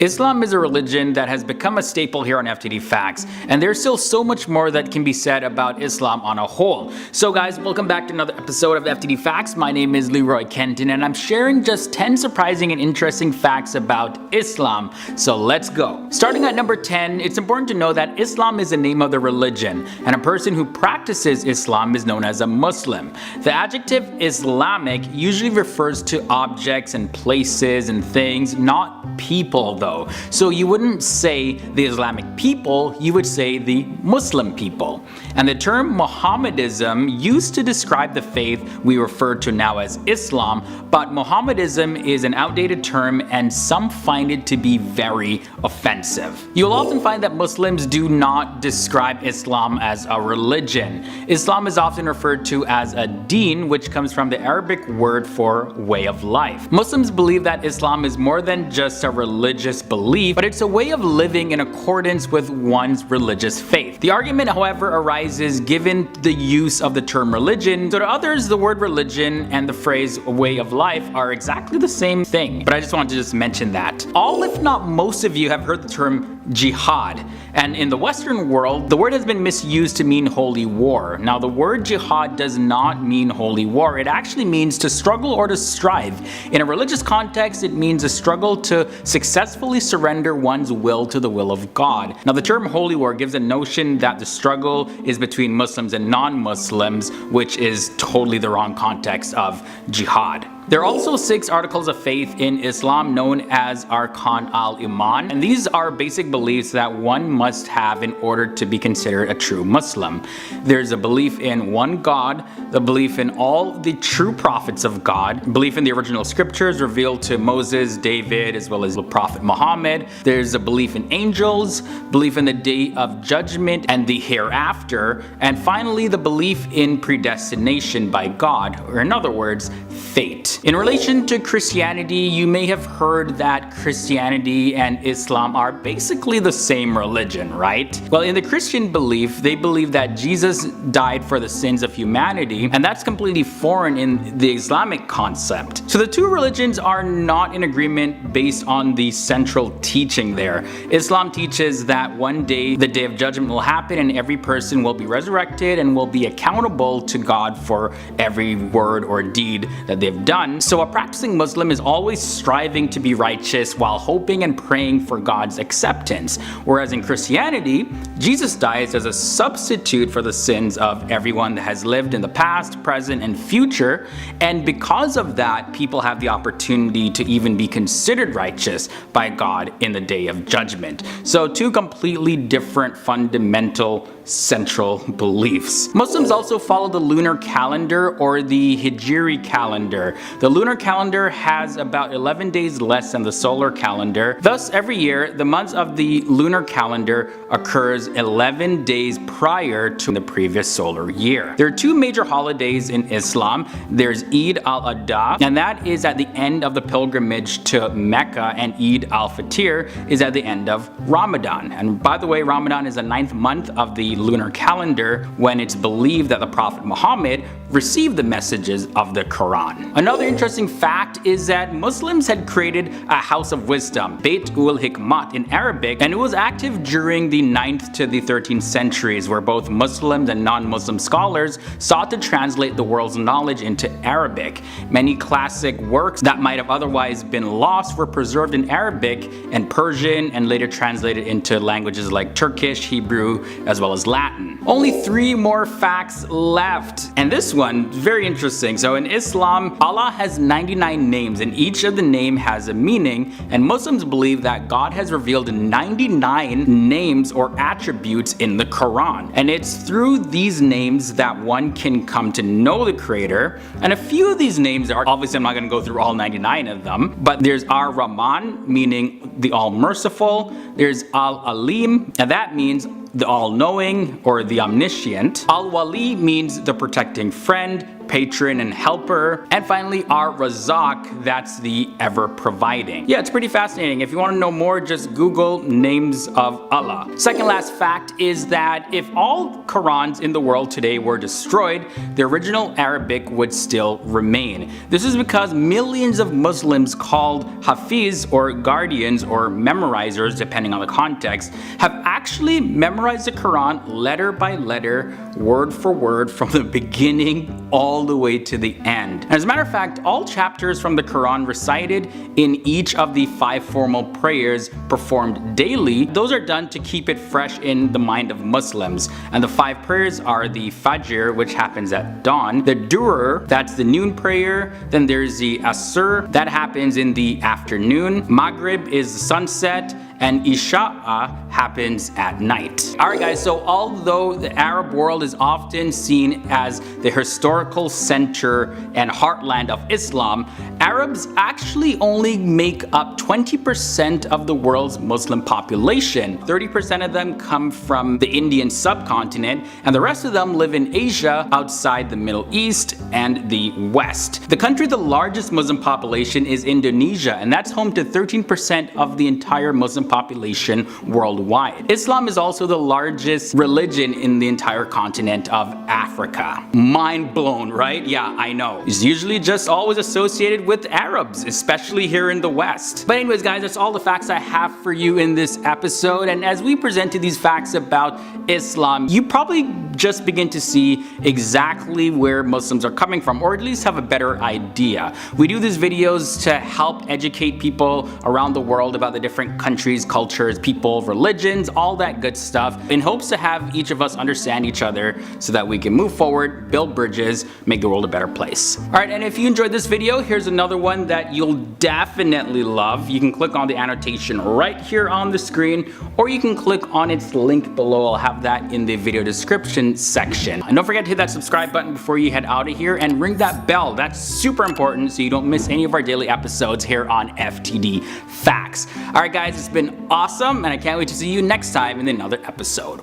Islam is a religion that has become a staple here on FTD Facts, and there's still so much more that can be said about Islam on a whole. So guys, welcome back to another episode of FTD Facts. My name is Leroy Kenton, and I'm sharing just 10 surprising and interesting facts about Islam. So let's go. Starting at number 10, it's important to know that Islam is the name of the religion, and a person who practices Islam is known as a Muslim. The adjective Islamic usually refers to objects and places and things, not people though. So you wouldn't say the Islamic people, you would say the Muslim people. And the term Mohammedanism used to describe the faith we refer to now as Islam, but Mohammedanism is an outdated term and some find it to be very offensive. You'll often find that Muslims do not describe Islam as a religion. Islam is often referred to as a deen, which comes from the Arabic word for way of life. Muslims believe that Islam is more than just a religious belief, but it's a way of living in accordance with one's religious faith. The argument, however, arises given the use of the term religion. So to others, the word religion and the phrase way of life are exactly the same thing. But I just wanted to just mention that. All, if not most of you, have heard the term jihad. And in the Western world, the word has been misused to mean holy war. Now, the word jihad does not mean holy war. It actually means to struggle or to strive. In a religious context, it means a struggle to successfully surrender one's will to the will of God. Now, the term holy war gives a notion that the struggle is between Muslims and non-Muslims, which is totally the wrong context of jihad. There are also 6 articles of faith in Islam known as Arkan al-Iman, and these are basic beliefs that one must have in order to be considered a true Muslim. There's a belief in one God, the belief in all the true prophets of God, belief in the original scriptures revealed to Moses, David, as well as the Prophet Muhammad. There's a belief in angels, belief in the day of judgment and the hereafter, and finally the belief in predestination by God, or in other words, fate. In relation to Christianity, you may have heard that Christianity and Islam are basically the same religion, right? Well, in the Christian belief, they believe that Jesus died for the sins of humanity, and that's completely foreign in the Islamic concept. So the two religions are not in agreement based on the central teaching there. Islam teaches that one day the day of judgment will happen and every person will be resurrected and will be accountable to God for every word or deed that they've done. So a practicing Muslim is always striving to be righteous while hoping and praying for God's acceptance. Whereas in Christianity, Jesus dies as a substitute for the sins of everyone that has lived in the past, present, and future. And because of that, people have the opportunity to even be considered righteous by God in the day of judgment. So two completely different fundamental central beliefs. Muslims also follow the lunar calendar or the Hijri calendar. The lunar calendar has about 11 days less than the solar calendar. Thus, every year, the months of the lunar calendar occurs 11 days prior to the previous solar year. There are 2 major holidays in Islam. There's Eid al-Adha, and that is at the end of the pilgrimage to Mecca, and Eid al-Fitr is at the end of Ramadan. And by the way, Ramadan is the 9th month of the lunar calendar, when it's believed that the Prophet Muhammad received the messages of the Quran. Another interesting fact is that Muslims had created a house of wisdom, Beit ul Hikmat in Arabic, and it was active during the 9th to the 13th centuries, where both Muslims and non-Muslim scholars sought to translate the world's knowledge into Arabic. Many classic works that might have otherwise been lost were preserved in Arabic and Persian and later translated into languages like Turkish, Hebrew, as well as Latin. Only 3 more facts left, and this one, very interesting. So in Islam, Allah has 99 names, and each of the name has a meaning, and Muslims believe that God has revealed 99 names or attributes in the Quran. And it's through these names that one can come to know the Creator. And a few of these names are, obviously I'm not going to go through all 99 of them, but there's Ar-Rahman, meaning the All-Merciful. There's Al-Alim, and that means the all-knowing or the omniscient. Al-Wali means the protecting friend, patron and helper. And finally, Ar-Razzaq, that's the ever providing. Yeah, it's pretty fascinating. If you want to know more, just Google names of Allah. Second last fact is that if all Qurans in the world today were destroyed, the original Arabic would still remain. This is because millions of Muslims called Hafiz, or guardians or memorizers depending on the context, have actually memorized the Quran letter by letter, word for word, from the beginning all the way to the end. As a matter of fact, all chapters from the Quran recited in each of the 5 formal prayers performed daily, those are done to keep it fresh in the mind of Muslims. And the 5 prayers are the Fajr, which happens at dawn, the Duhur, that's the noon prayer, then there's the Asr, that happens in the afternoon, Maghrib is the sunset, and Isha'a happens at night. Alright guys, so although the Arab world is often seen as the historical center and heartland of Islam, Arabs actually only make up 20% of the world's Muslim population. 30% of them come from the Indian subcontinent, and the rest of them live in Asia, outside the Middle East and the West. The country with the largest Muslim population is Indonesia, and that's home to 13% of the entire Muslim population worldwide. Islam is also the largest religion in the entire continent of Africa. Mind blown, right? Yeah, I know. It's usually just always associated with Arabs, especially here in the West. But anyways guys, that's all the facts I have for you in this episode, and as we presented these facts about Islam, you probably just begin to see exactly where Muslims are coming from, or at least have a better idea. We do these videos to help educate people around the world about the different countries, cultures, people, religions, all that good stuff, in hopes to have each of us understand each other so that we can move forward, build bridges, make the world a better place. Alright, and if you enjoyed this video, here's another one that you'll definitely love. You can click on the annotation right here on the screen, or you can click on its link below. I'll have that in the video description section. And don't forget to hit that subscribe button before you head out of here, and ring that bell. That's super important so you don't miss any of our daily episodes here on FTD Facts. Alright guys, it's been awesome, and I can't wait to see you next time in another episode.